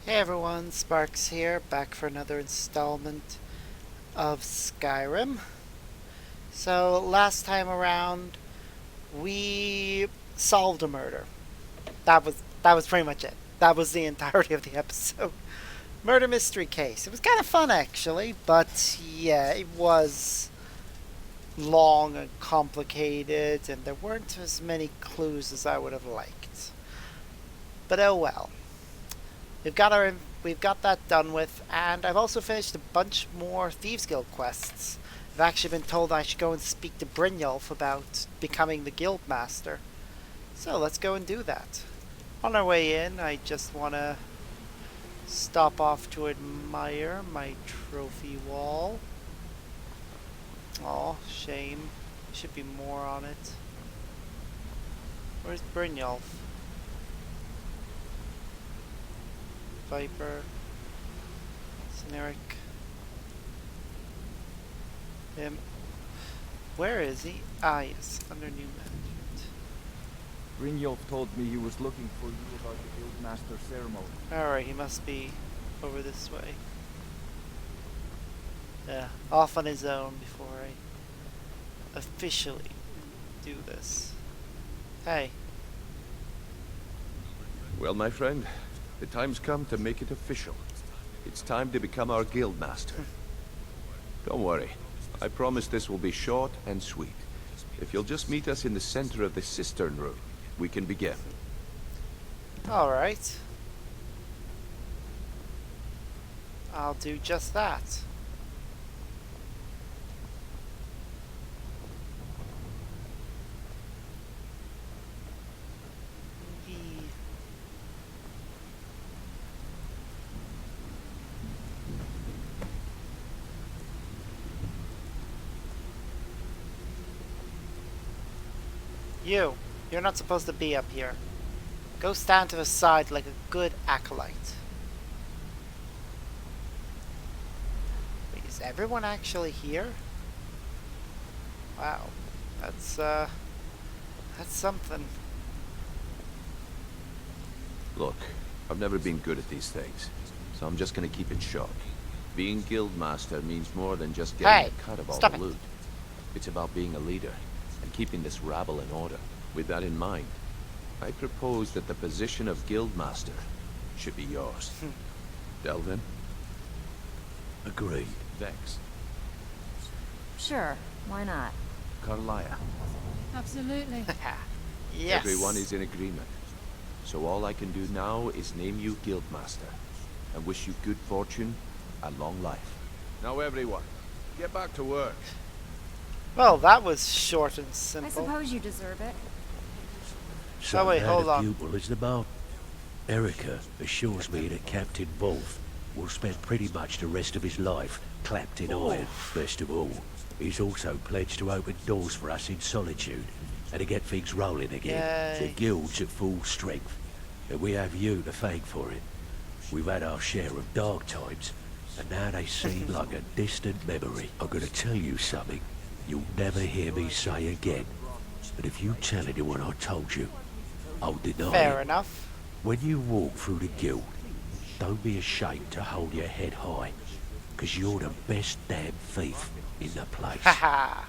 Hey everyone, Sparks here, back for another installment of Skyrim. So, last time around, we solved a murder. That was pretty much it. That was the entirety of the episode. Murder mystery case. It was kind of fun actually, but yeah, it was long and complicated, and there weren't as many clues as I would have liked. But oh well. We've got that done with, and I've also finished a bunch more Thieves Guild quests. I've actually been told I should go and speak to Brynjolf about becoming the guild master. So let's go and do that. On our way in, I just want to stop off to admire my trophy wall. Aw, shame. Should be more on it. Where's Brynjolf? Viper. Generic. Him. Where is he? Ah, yes, under new management. Brynjolf told me he was looking for you about the Guildmaster ceremony. Alright, he must be over this way. Yeah, off on his own before I officially do this. Hey. Well, my friend, the time's come to make it official. It's time to become our guildmaster. Don't worry. I promise this will be short and sweet. If you'll just meet us in the center of the cistern room, we can begin. Alright. I'll do just that. You're not supposed to be up here. Go stand to the side like a good acolyte. Wait, is everyone actually here? Wow. That's something. Look, I've never been good at these things, so I'm just gonna keep it short. Being guildmaster means more than just getting a cut of all the loot. It's about being a leader and keeping this rabble in order. With that in mind, I propose that the position of guildmaster should be yours. Delvin? Agreed. Vex? Sure, why not? Carlia? Absolutely. Yes. Everyone is in agreement. So all I can do now is name you guildmaster and wish you good fortune and long life. Now everyone, get back to work. Well, that was short and I simple. suppose you deserve it. So Oh, wait, how hold the on. pupil is the bar. Erica assures me that Captain Wolf will spend pretty much the rest of his life clapped in iron. Best of all, he's also pledged to open doors for us in Solitude and to get things rolling again. Yay. The guild's at full strength, and we have you to thank for it. We've had our share of dark times, and now they seem like a distant memory. I'm gonna tell you something you'll never hear me say again, but if you tell anyone I told you, I'll deny Fair it. enough. When you walk through the guild, don't be ashamed to hold your head high, because you're the best damn thief in the place. Haha.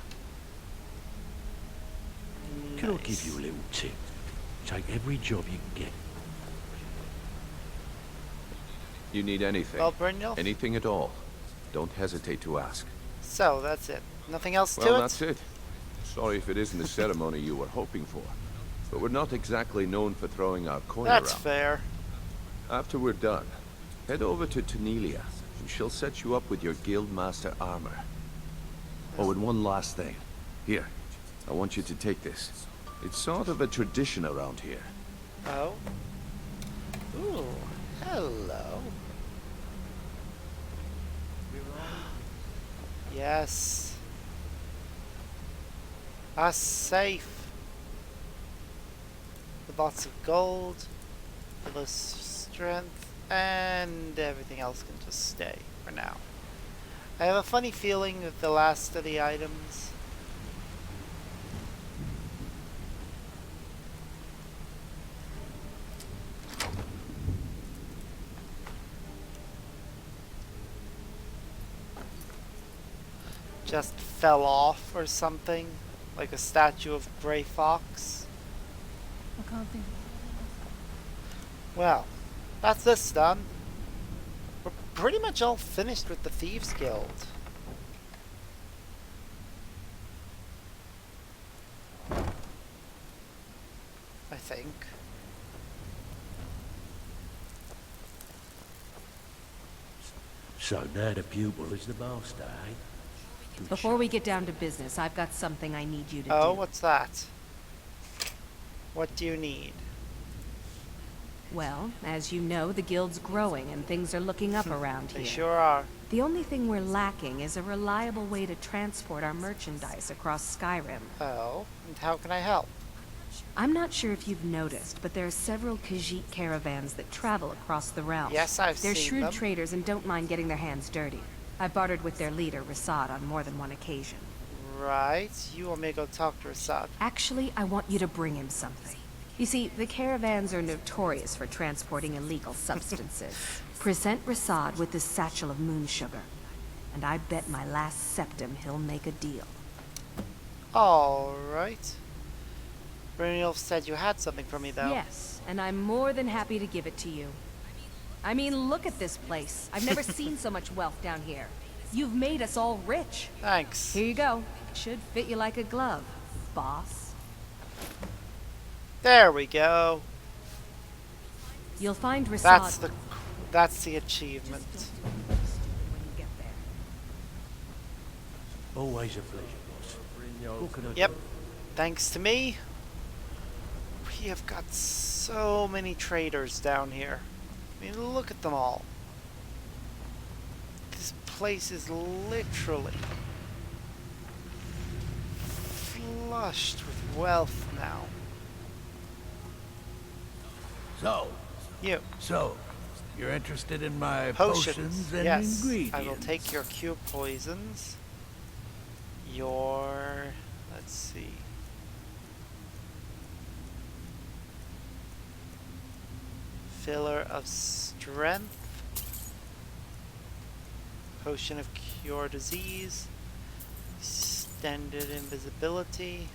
Can I give you a little tip? Take every job you can get. You need anything, Well, Brynjolf. anything at all, don't hesitate to ask. So that's it. Nothing else to Well, it? that's it. Sorry if it isn't the ceremony you were hoping for, but we're not exactly known for throwing our coin That's around. fair. After we're done, head over to Tanelia, and she'll set you up with your guildmaster armor. Oh, and one last thing. Here, I want you to take this. It's sort of a tradition around here. Oh. Ooh. Hello. Yes. A safe. With lots of gold, full of strength, and everything else can just stay for now. I have a funny feeling that the last of the items just fell off or something, like a statue of Grey Fox. I can't think. Well, that's this done. We're pretty much all finished with the Thieves Guild. I think. So now the pupil is the master, eh? Before we get down to business, I've got something I need you to Oh, do. what's that? What do you need? Well, as you know, the guild's growing and things are looking up around They here. sure are. The only thing we're lacking is a reliable way to transport our merchandise across Skyrim. Oh, and how can I help? I'm not sure if you've noticed, but there are several Khajiit caravans that travel across the realm. Yes, I've They're seen shrewd them. traders and don't mind getting their hands dirty. I've bartered with their leader, Rasad, on more than one occasion. Right, you want me to go talk to Rasad? Actually, I want you to bring him something. You see, the caravans are notorious for transporting illegal substances. Present Rasad with this satchel of moon sugar, and I bet my last septum he'll make a deal. Alright. Brynjolf said you had something for me, though. Yes, and I'm more than happy to give it to you. I mean, look at this place. I've never seen so much wealth down here. You've made us all rich. Thanks. Here you go. Should fit you like a glove, boss. There we go. You'll find Rasad That's the achievement. when you get there. Always a pleasure, boss. What can I Yep. do? Thanks to me, we have got so many traders down here. I mean, look at them all. This place is literally flushed with wealth now. You. So, you're interested in my Potions. potions and Yes. ingredients? I will take your cure poisons. Your... let's see. Filler of strength. Potion of cure disease. Extended invisibility.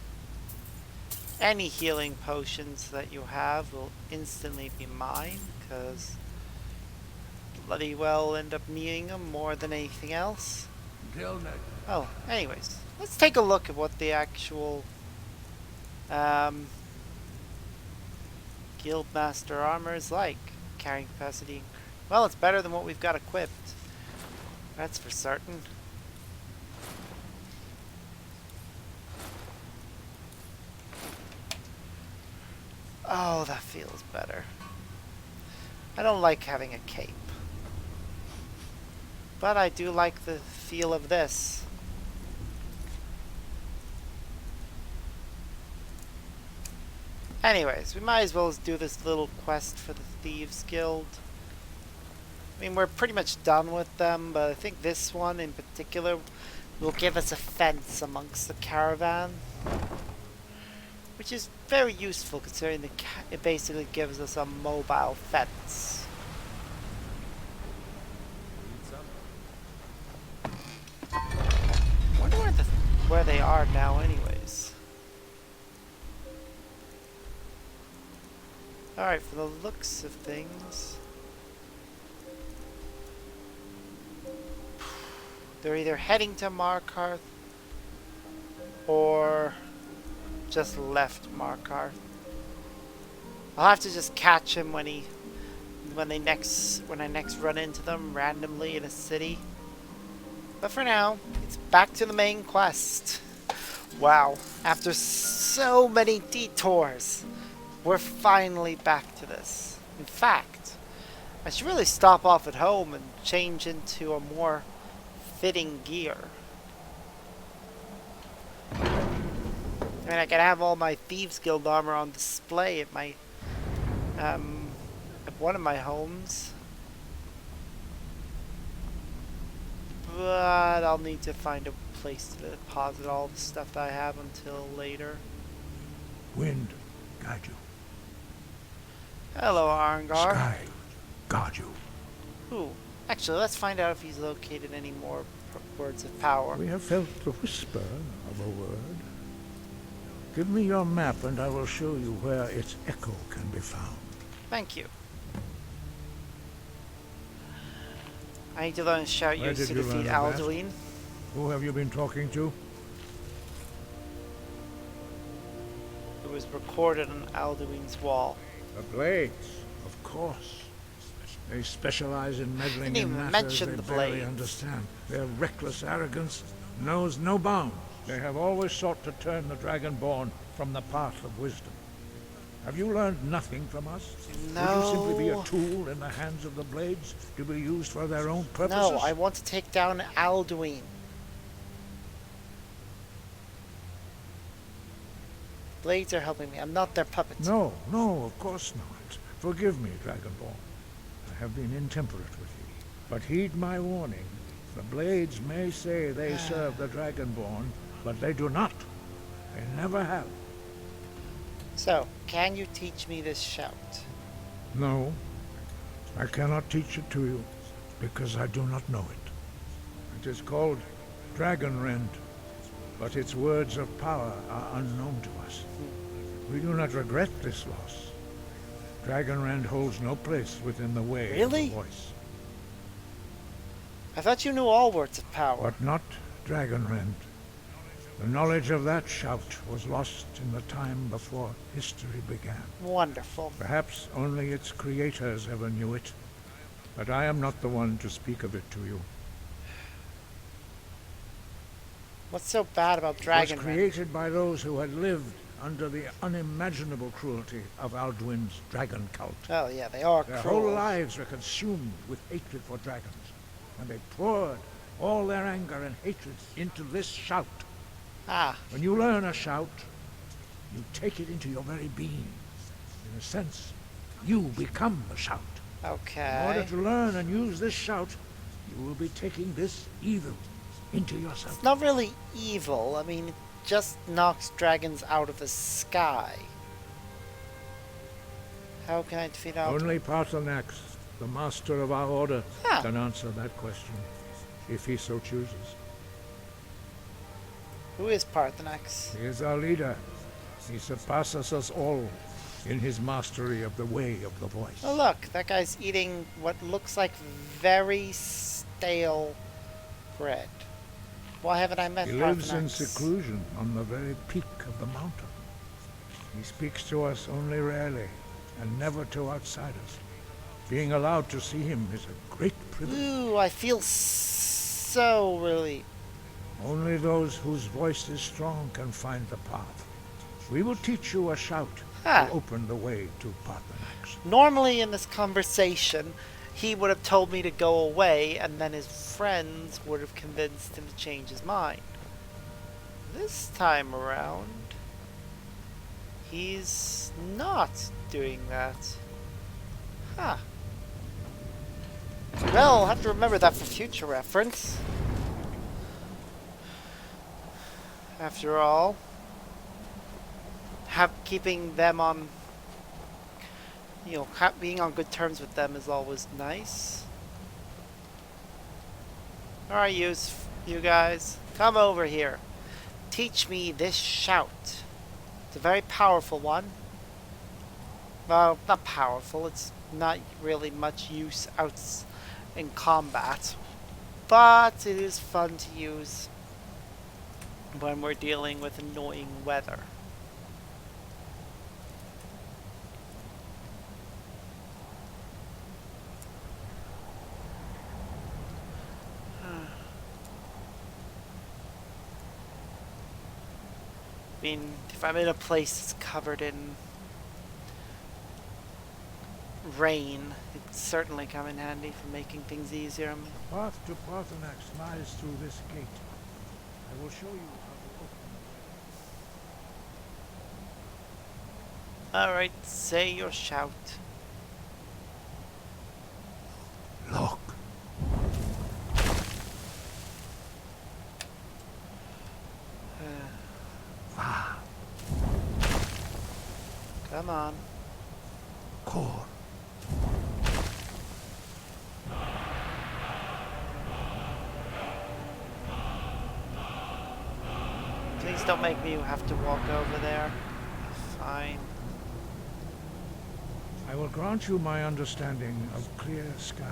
Any healing potions that you have will instantly be mine, because bloody well end up needing them more than anything else. Until next. Oh, anyways, let's take a look at what the actual Guildmaster armor is like. Carrying capacity. Well, it's better than what we've got equipped. That's for certain. Oh, that feels better. I don't like having a cape. But I do like the feel of this. Anyways, we might as well do this little quest for the Thieves Guild. I mean, we're pretty much done with them, but I think this one in particular will give us a fence amongst the caravan. Which is very useful considering it basically gives us a mobile fence. I wonder where they are now anyways. Alright, for the looks of things, they're either heading to Markarth or just left Markarth. I'll have to just catch him when I next run into them randomly in a city. But for now, it's back to the main quest. Wow, after so many detours, we're finally back to this. In fact, I should really stop off at home and change into a more fitting gear. I mean, I could have all my Thieves Guild armor on display at my, at one of my homes. But I'll need to find a place to deposit all the stuff that I have until later. Wind, guide you. Hello, Arangar. Sky, guard you. Ooh, Actually, let's find out if he's located any more words of power. We have felt the whisper of a word. Give me your map and I will show you where its echo can be found. Thank you. I need to learn shout Where use did to you defeat learn of that? Alduin. Who have you been talking to? It was recorded on Alduin's wall. The Blades, of course. They specialize in meddling Didn't in even matters mention they the barely Blades. understand. Their reckless arrogance knows no bounds. They have always sought to turn the Dragonborn from the path of wisdom. Have you learned nothing from us? No. Would you simply be a tool in the hands of the Blades to be used for their own purposes? No, I want to take down Alduin. Blades are helping me. I'm not their puppet. No, no, of course not. Forgive me, Dragonborn. I have been intemperate with you. But heed my warning. The Blades may say they serve the Dragonborn, but they do not. They never have. So, can you teach me this shout? No, I cannot teach it to you, because I do not know it. It is called Dragon Rend, but its words of power are unknown to us. We do not regret this loss. Dragon Rend holds no place within the way Really? of the voice. I thought you knew all words of power. But not Dragon Rend. The knowledge of that shout was lost in the time before history began. Wonderful. Perhaps only its creators ever knew it, but I am not the one to speak of it to you. What's so bad about It Dragon was Rend? created by those who had lived under the unimaginable cruelty of Alduin's dragon cult. Oh yeah, they are Their cruel. whole lives were consumed with hatred for dragons, and they poured all their anger and hatred into this shout. Ah, When you learn a shout, you take it into your very being. In a sense, you become the shout. In order okay. to learn and use this shout, you will be taking this evil into yourself. It's not really evil. I mean, it just knocks dragons out of the sky. How can I defeat Alduin? Only Parthenax, the master of our order, Ah. can answer that question, if he so chooses. Who is Parthenax? He is our leader. He surpasses us all in his mastery of the way of the voice. Oh look, that guy's eating what looks like very stale bread. Why haven't I met He lives in Parthenax? seclusion on the very peak of the mountain. He speaks to us only rarely, and never to outsiders. Being allowed to see him is a great privilege. Ooh, I feel so really. Only those whose voice is strong can find the path. We will teach you a shout Ah. to open the way to Parthenax. Normally in this conversation, he would have told me to go away, and then his friends would have convinced him to change his mind. This time around, he's not doing that. Huh. Well, I'll have to remember that for future reference. After all, keeping them on, being on good terms with them is always nice. Alright, you guys, come over here. Teach me this shout. It's a very powerful one. Well, not powerful, it's not really much use out in combat. But it is fun to use when we're dealing with annoying weather. I mean, if I'm in a place that's covered in rain, it'd certainly come in handy for making things easier. The path to Parthenax lies through this gate. I will show you how to open Alright, say your shout. it. Look. Come on. Core. Please don't make me have to walk over there. Fine. I will grant you my understanding of clear skies.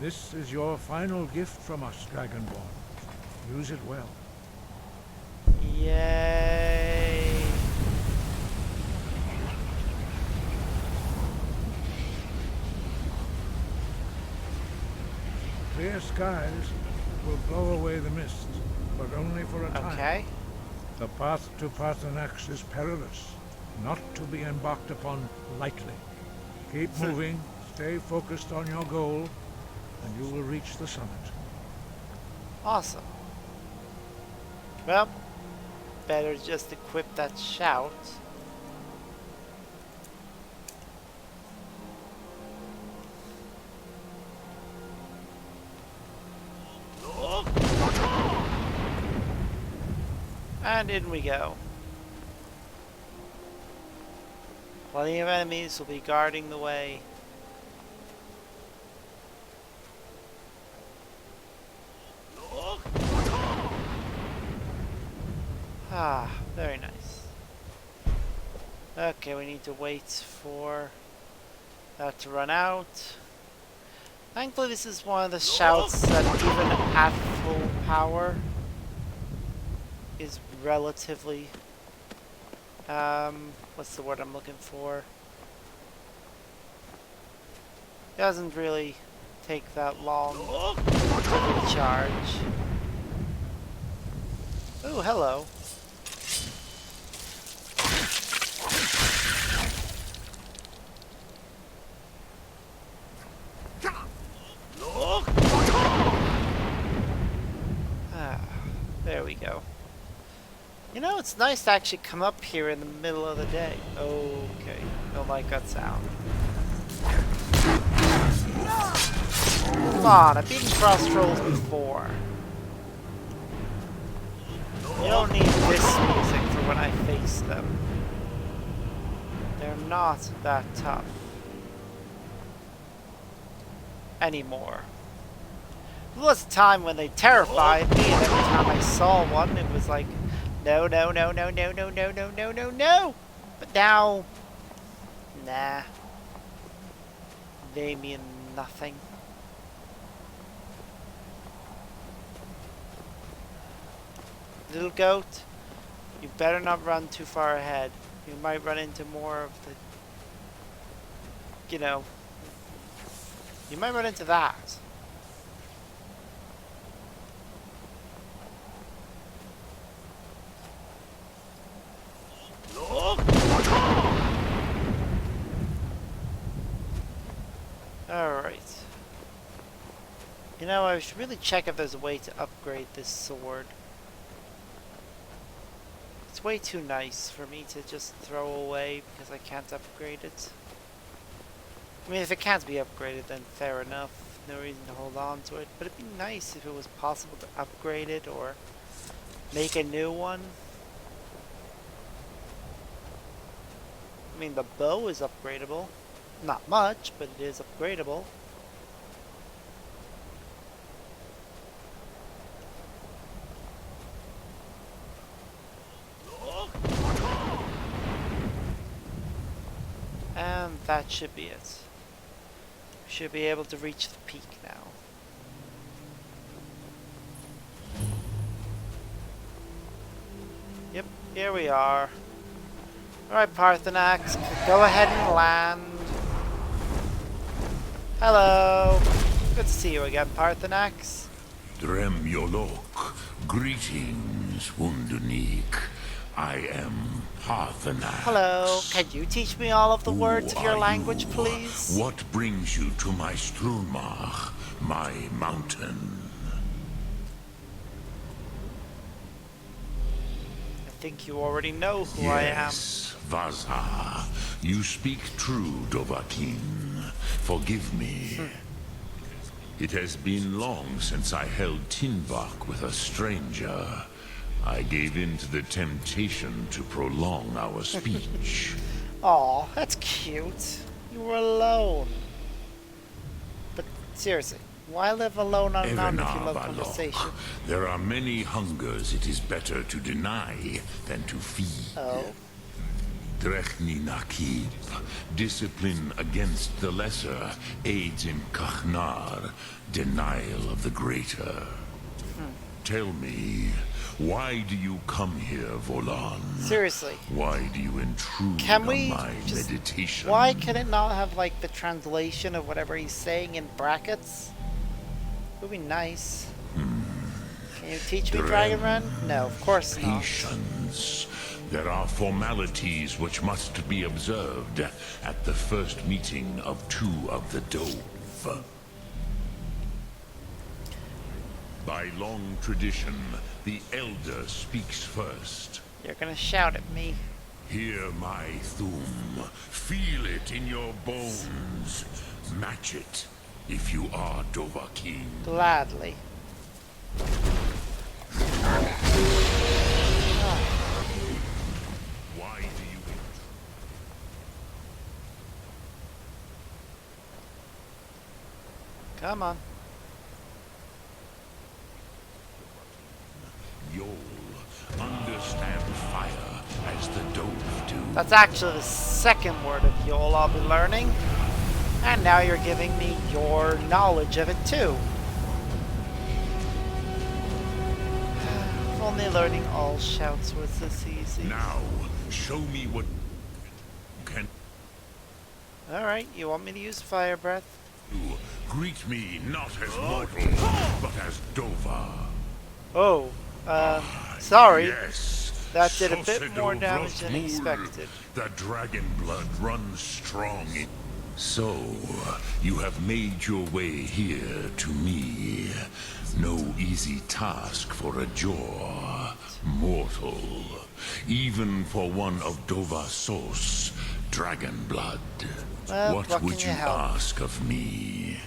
This is your final gift from us, Dragonborn. Use it well. Yay! Clear skies will blow away the mist, but only for a time. Okay. The path to Parthenax is perilous, not to be embarked upon lightly. Keep moving, stay focused on your goal, and you will reach the summit. Awesome. Well, better just equip that shout. And in we go. Plenty of enemies will be guarding the way. Ah, very nice. Okay, we need to wait for that to run out. Thankfully, this is one of the shouts that even at full power is relatively, what's the word I'm looking for? Doesn't really take that long to recharge. Oh, hello. Ah, there we go. You know, it's nice to actually come up here in the middle of the day. Okay, don't like that sound. Come on, I've beaten cross trolls before. You don't need this music for when I face them. They're not that tough. Anymore. There was a time when they terrified me, and every time I saw one, it was like, no, no, no, no, no, no, no, no, no, no, no. But now, nah. They mean nothing. Little goat, you better not run too far ahead. You might run into more of the, you know, you might run into that. Alright. You know, I should really check if there's a way to upgrade this sword. It's way too nice for me to just throw away because I can't upgrade it. I mean, if it can't be upgraded, then fair enough. No reason to hold on to it. But it'd be nice if it was possible to upgrade it or make a new one. I mean, the bow is upgradable. Not much, but it is upgradable. And that should be it. We should be able to reach the peak now. Yep, here we are. Alright, Parthenax, go ahead and land. Hello. Good to see you again, Parthenax. Drem Yolok, greetings, Wunderneek. I am Parthenax. Hello. Can you teach me all of the words of your Who are language, you? please? What brings you to my Strunmach, my mountain? I think you already know who I am. Yes, Vaza. You speak true, Dovahkiin. Forgive me. It has been long since I held Tinvak with a stranger. I gave in to the temptation to prolong our speech. Aw, that's cute. You were alone. But seriously, Why live alone on a mountain if you love Erenavalok. conversation? There are many hungers it is better to deny than to feed. Oh. Drechni Nakib, discipline against the lesser, aids in Kachnar, denial of the greater. Tell me, why do you come here, Volan? Seriously. Why do you intrude Can we on my just... meditation? Why can it not have, like, the translation of whatever he's saying in brackets? Would be nice. Can you teach me Dragon Run? No, of course not. Patience. There are formalities which must be observed at the first meeting of two of the Dove. By long tradition, the elder speaks first. You're gonna shout at me. Hear my Thum. Feel it in your bones. Match it if you are Dovahkiin. Gladly. Why do you... Come on. You'll understand fire as the Dove do. That's actually the second word of Yol I'll be learning. And now you're giving me your knowledge of it too. If only learning all shouts was this easy. Now, show me what can Alright, you want me to use fire breath? do. Greet me not as mortal, but as Dova. Oh, sorry. Yes. That did a bit Sosedo more damage than Vrotmul. expected. The dragon blood runs strong in... So, you have made your way here to me. No easy task for a jaw. Mortal. Even for one of Dovahsos, dragon blood. Well, what would can you you help? ask of me?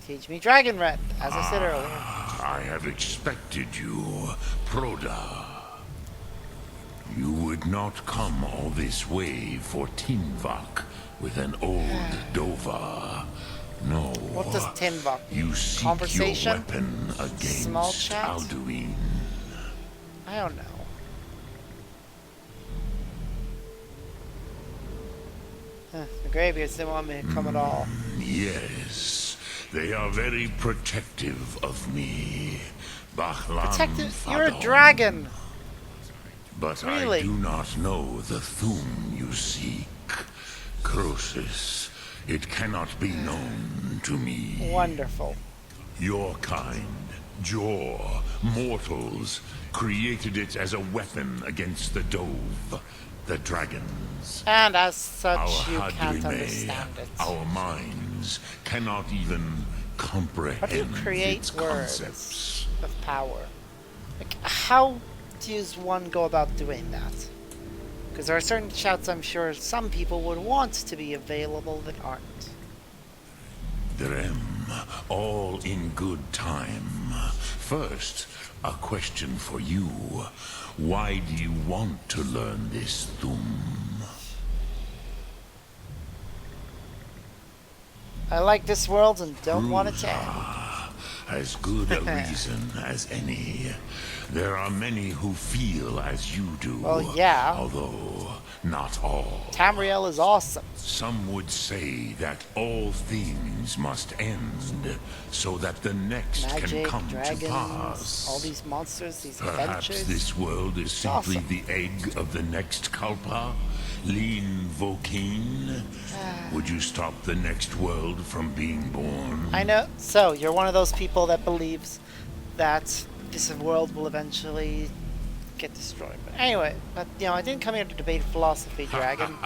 Teach me Dragon Red, as I said earlier. I have expected you, Proda. You would not come all this way for Tinvak with an old Dova. No. What does Tinvak mean? You seek Conversation? your weapon against Small chat? Alduin. I don't know. The Greybeards didn't want me to come at all. Yes, they are very protective of me. Bahlan Protective? You're a Fadon. dragon! But Really? I do not know the Thum you seek. Croesus, it cannot be known to me. Wonderful. Your kind, Jor, mortals, created it as a weapon against the Dove, the dragons. And as such, Our you can't Hadrime, understand it. our minds, cannot even comprehend How do you create its words concepts. of power? Like, how does one go about doing that? Because there are certain shouts I'm sure some people would want to be available that aren't. Drem, all in good time. First, a question for you. Why do you want to learn this Thum? I like this world and don't want it to end. As good a reason as any. There are many who feel as you do. Well, yeah. Although not all. Tamriel is awesome. Some would say that all things must end, so that the next can Magic, come to dragons, pass. all these monsters, these Perhaps adventures. this world is simply awesome. the egg of the next Kalpa? Lean Vokeen? Would you stop the next world from being born? I know. So, you're one of those people that believes that this world will eventually get destroyed. But anyway, I didn't come here to debate philosophy, Dragon.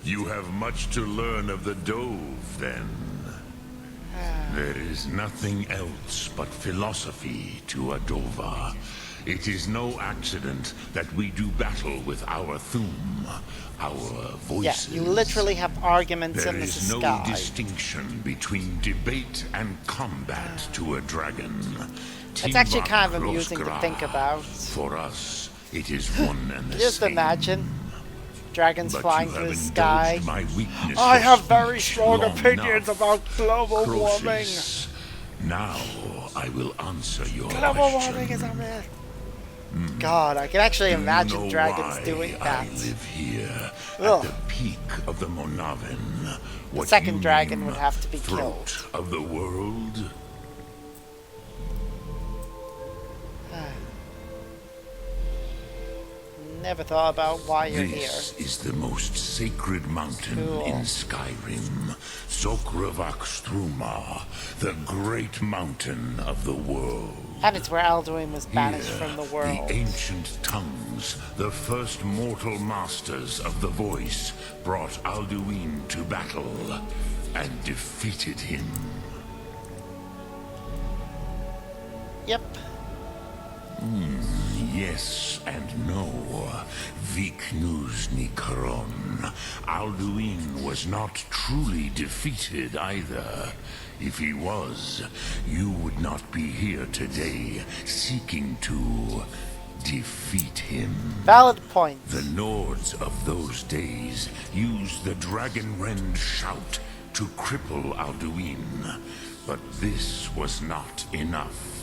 You have much to learn of the Dove, then. There is nothing else but philosophy to a Dova. It is no accident that we do battle with our Thum, our voices. Yeah, you literally have arguments There in the is no sky. distinction between debate and combat to a dragon. It's actually Timbuk kind of amusing to Rosgra. think about. For us, it is one and the Just same. imagine Dragons But flying you through have the sky. indulged my weakness I for have very speech strong long opinions enough. about global warming. Croesus, now I will answer your Global question. warming is a myth. God, I can actually Do imagine you know dragons why doing I that. live here Ugh. at the peak of the Monavin? The What second you dragon name would have to be throat killed. of the world? Never thought about why you're here. This is the most sacred mountain Cool. in Skyrim. Sokravak Struma, the great mountain of the world. And it's where Alduin was banished Here, from the world. the ancient tongues, the first mortal masters of the voice, brought Alduin to battle and defeated him. Yep. Yes and no. Viknuzny Kron. Alduin was not truly defeated either. If he was, you would not be here today seeking to defeat him. Valid point. The Nords of those days used the Dragonrend shout to cripple Alduin. But this was not enough.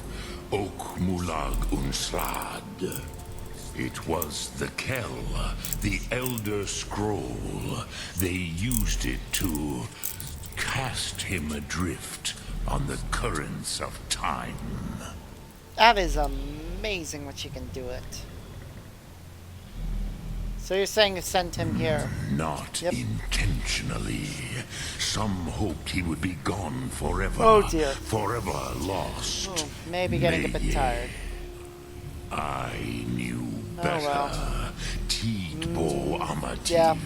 Ok Mulag Unslad. It was the Kell, the Elder Scroll. They used it to cast him adrift on the currents of time. That is amazing what you can do it. So you're saying you sent him here? Not Yep. intentionally. Some hoped he would be gone forever. Oh dear. Forever lost. Oh, maybe getting a bit tired. I knew Oh, better. well. Tidbo Amativ. yeah.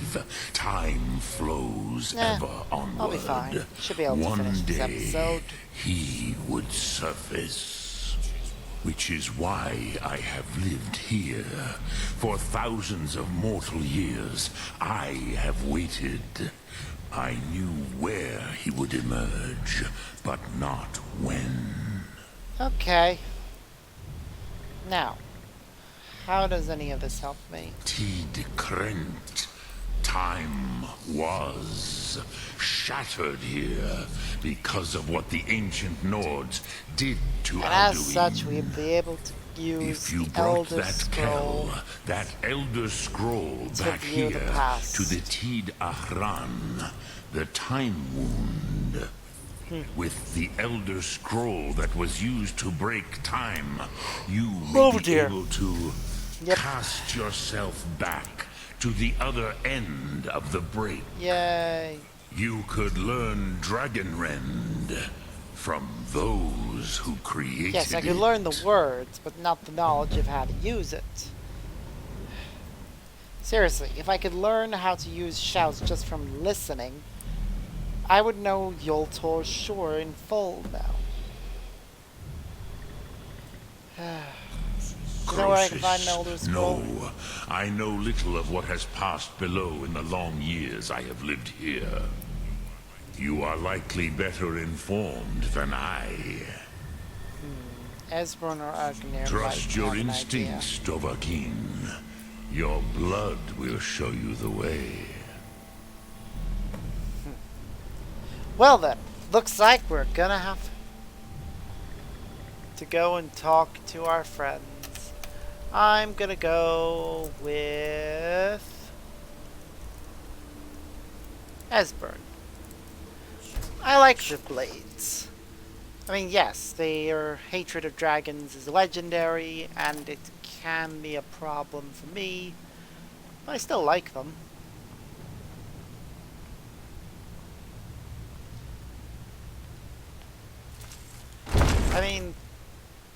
Time flows ever onward. I'll be fine. Should be able to One finish this day, episode. he would surface. Which is why I have lived here. For thousands of mortal years, I have waited. I knew where he would emerge, but not when. Okay. Now, how does any of this help me? Tid Krent. Time was shattered here because of what the ancient Nords did to And Alduin. as such, we'd be able to use If you the brought Elder that Scroll. Kell, that Elder Scroll to back view here the past. to the Tid Ahran, the Time Wound. With the Elder Scroll that was used to break time, you may Oh, be dear. able to Yep. cast yourself back to the other end of the break. Yay. You could learn Dragonrend from those who created Yes, I could it. learn the words, but not the knowledge of how to use it. Seriously, if I could learn how to use shouts just from listening, I would know Yoltor's shore in full now. You know where I can find an Elder Scroll? No, I know little of what has passed below in the long years I have lived here. You are likely better informed than I. Esbern or Agnir Trust might your have an instincts, Dovahkiin. Your blood will show you the way. idea. Well then, looks like we're gonna have to go and talk to our friends. I'm gonna go with Esbern. I like the blades. I mean, yes, their hatred of dragons is legendary, and it can be a problem for me, but I still like them. I mean,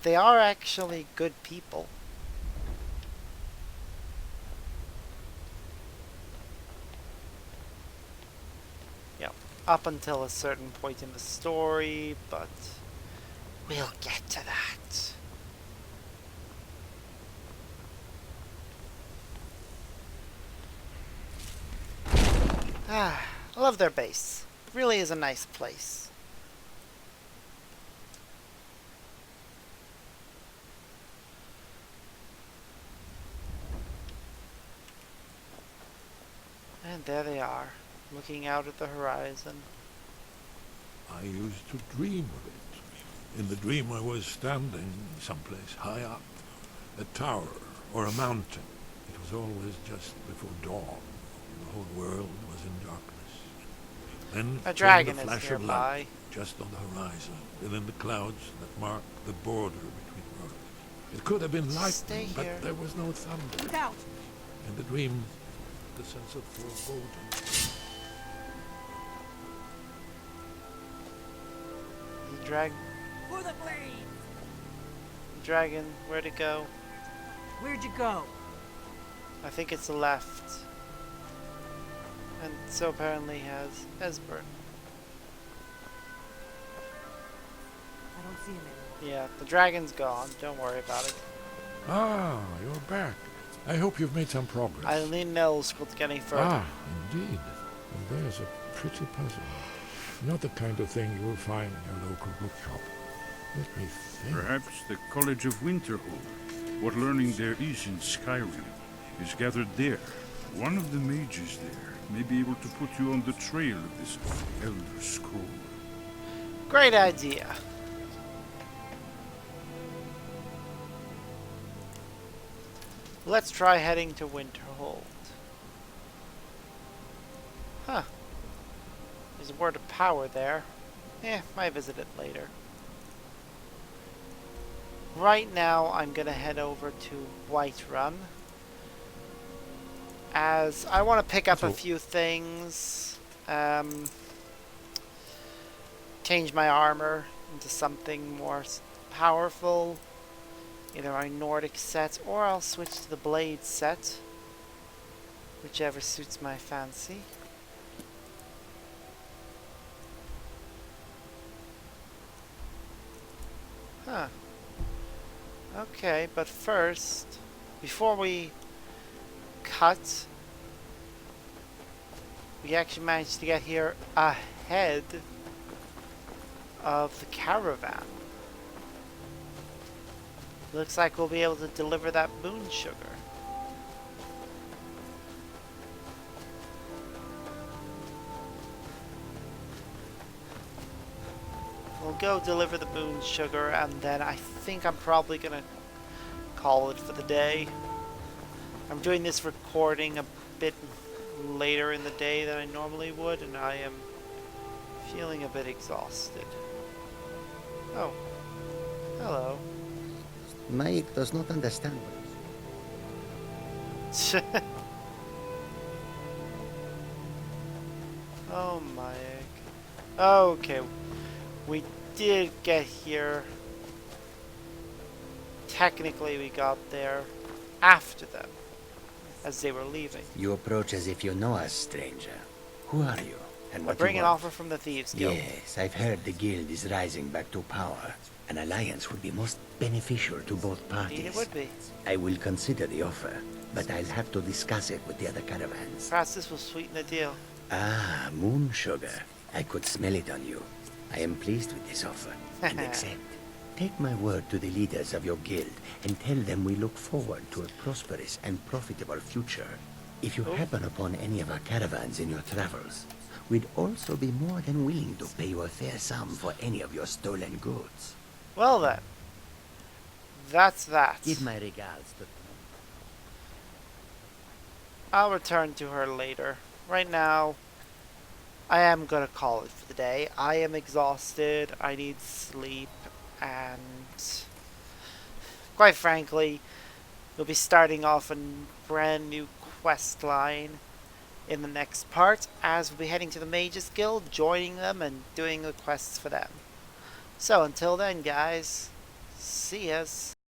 they are actually good people. Yeah, up until a certain point in the story, but we'll get to that. Ah, I love their base. It really is a nice place. And there they are, looking out at the horizon. I used to dream of it. In the dream I was standing someplace high up, a tower or a mountain. It was always just before dawn. The whole world was in darkness. Then A came dragon the is flash of nearby. light just on the horizon, within the clouds that mark the border between worlds. It could have been Stay lightning, here. but there was no thunder. Look out! In the dream, the sense of foreboding. The For the blade! dragon, where'd it go? Where'd you go? I think it's the left. And so apparently has Esbern. I don't see him anymore. Yeah, the dragon's gone. Don't worry about it. Ah, you're back. I hope you've made some progress. I only know to get any further. Ah, indeed. And there's a pretty puzzle. Not the kind of thing you will find in your local bookshop. Let me think. Perhaps the College of Winterhold. What learning there is in Skyrim is gathered there. One of the mages there may be able to put you on the trail of this Elder Scroll. Great idea. Let's try heading to Winterhold. Huh. There's a word of power there. Might visit it later. Right now, I'm gonna head over to Whiterun, as I want to pick up a few things. Change my armor into something more powerful. Either my Nordic set, or I'll switch to the blade set. Whichever suits my fancy. Huh. Okay, but first, before we cut, we actually managed to get here ahead of the caravan. Looks like we'll be able to deliver that moon sugar. We'll go deliver the moon sugar, and then I think I'm probably gonna call it for the day. I'm doing this recording a bit later in the day than I normally would, and I am feeling a bit exhausted. Oh. Hello. Mike does not understand. Oh my egg. Okay. We did get here. Technically we got there after them, as they were leaving. You approach as if you know us, stranger. Who are you? And I what bring you an want? offer from the Thieves Guild. Yes, I've heard the guild is rising back to power. An alliance would be most beneficial to both parties. Indeed it would be. I will consider the offer, but I'll have to discuss it with the other caravans. Perhaps this will sweeten the deal. Ah, moon sugar. I could smell it on you. I am pleased with this offer, and accept. Take my word to the leaders of your guild, and tell them we look forward to a prosperous and profitable future. If you happen upon any of our caravans in your travels, we'd also be more than willing to pay you a fair sum for any of your stolen goods. Well then. That's that. Give my regards to... I'll return to her later. Right now, I am gonna call it for the day. I am exhausted, I need sleep, and quite frankly, we'll be starting off a brand new quest line in the next part, as we'll be heading to the Mages Guild, joining them and doing the quests for them. So until then guys, see yas.